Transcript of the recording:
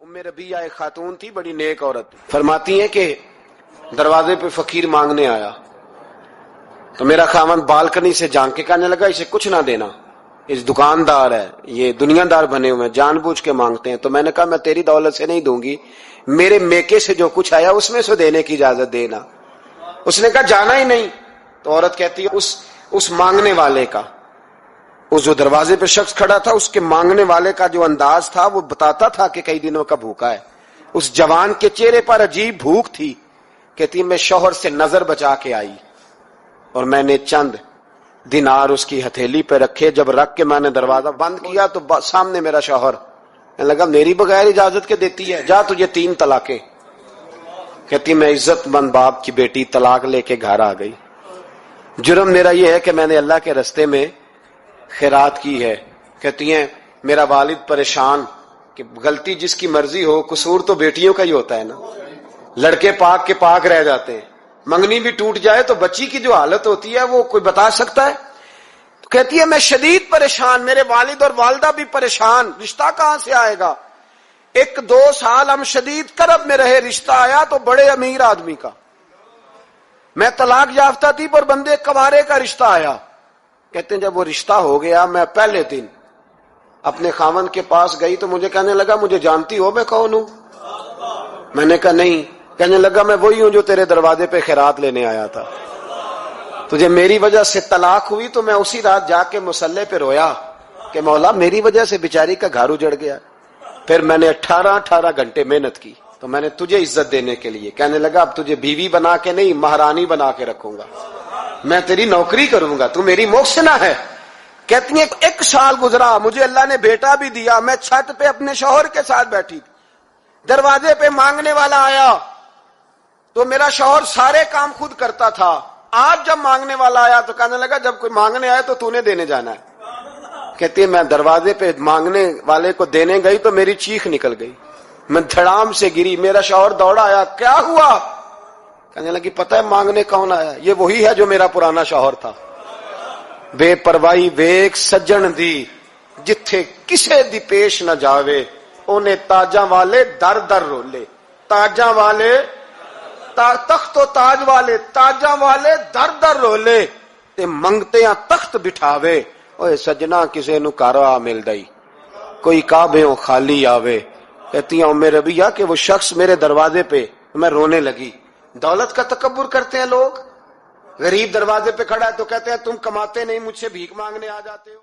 ام ربیہ ایک خاتون تھی، بڑی نیک عورت. فرماتی ہیں کہ دروازے پہ فقیر مانگنے آیا تو میرا خاوند بالکنی سے جھانک کے کہنے لگا اسے کچھ نہ دینا، اس دکاندار ہے، یہ دنیا دار بنے ہوئے ہیں، جان بوجھ کے مانگتے ہیں. تو میں نے کہا میں تیری دولت سے نہیں دوں گی، میرے میکے سے جو کچھ آیا اس میں سے دینے کی اجازت دینا. اس نے کہا جانا ہی نہیں. تو عورت کہتی ہے اس مانگنے والے کا، اس جو دروازے پہ شخص کھڑا تھا، اس کے مانگنے والے کا جو انداز تھا وہ بتاتا تھا کہ کئی دنوں کا بھوکا ہے. اس جوان کے چہرے پر عجیب بھوک تھی. کہتی میں شوہر سے نظر بچا کے آئی اور میں نے چند دینار اس کی ہتھیلی پہ رکھے. جب رکھ کے میں نے دروازہ بند کیا تو سامنے میرا شوہر لگا میری بغیر اجازت کے دیتی ہے، جا تجھے 3 طلاقیں. کہتی میں عزت مند باپ کی بیٹی طلاق لے کے گھر آ گئی. جرم میرا یہ ہے کہ میں نے اللہ کے رستے میں خیرات کی ہے. کہتی ہیں میرا والد پریشان کہ غلطی جس کی مرضی ہو، قصور تو بیٹیوں کا ہی ہوتا ہے نا. لڑکے پاک کے پاک رہ جاتے ہیں، منگنی بھی ٹوٹ جائے تو بچی کی جو حالت ہوتی ہے وہ کوئی بتا سکتا ہے؟ تو کہتی ہے میں شدید پریشان، میرے والد اور والدہ بھی پریشان، رشتہ کہاں سے آئے گا؟ 1-2 سال ہم شدید کرب میں رہے، رشتہ آیا تو بڑے امیر آدمی کا. میں طلاق یافتہ تھی پر بندے کوارے کا رشتہ آیا. کہتے ہیں جب وہ رشتہ ہو گیا میں پہلے دن اپنے خاوند کے پاس گئی تو مجھے کہنے لگا مجھے جانتی ہو میں کون ہوں؟ میں نے کہا نہیں. کہنے لگا میں وہی ہوں جو تیرے دروازے پہ خیرات لینے آیا تھا. تجھے میری وجہ سے طلاق ہوئی تو میں اسی رات جا کے مصلے پہ رویا کہ مولا میری وجہ سے بیچاری کا گھر اجڑ گیا. پھر میں نے 18 گھنٹے محنت کی تو میں نے تجھے عزت دینے کے لیے. کہنے لگا اب تجھے بیوی بنا کے نہیں مہرانی بنا کے رکھوں گا، میں تیری نوکری کروں گا، تو میری محسنہ ہے. کہتی ہیں 1 سال گزرا، مجھے اللہ نے بیٹا بھی دیا. میں چھت پہ اپنے شوہر کے ساتھ بیٹھی تھی، دروازے پہ مانگنے والا آیا تو میرا شوہر سارے کام خود کرتا تھا. آج جب مانگنے والا آیا تو کہنے لگا جب کوئی مانگنے آیا تو نے دینے جانا ہے. کہتی ہے میں دروازے پہ مانگنے والے کو دینے گئی تو میری چیخ نکل گئی، میں دھڑام سے گری. میرا شوہر دوڑا آیا، کیا ہوا؟ کہنے لگی پتہ ہے مانگنے کون آیا؟ یہ وہی ہے جو میرا پرانا شوہر تھا. بے پرواہی ویک سجن دی جتھے کسے دی پیش نہ جاوے، اونے تاجاں والے در در رولے. تاجاں والے تخت و تاج والے، تاجاں والے در در رولے تے منگتیاں تخت بٹھاوے. اوے سجنا کسے نو کارا مل دئی، کوئی کعبےوں خالی آوے. کہتی ہیں ام ربیہ کہ وہ شخص میرے دروازے پہ، میں رونے لگی. دولت کا تکبر کرتے ہیں لوگ. غریب دروازے پہ کھڑا ہے تو کہتے ہیں تم کماتے نہیں، مجھ سے بھیک مانگنے آ جاتے ہو.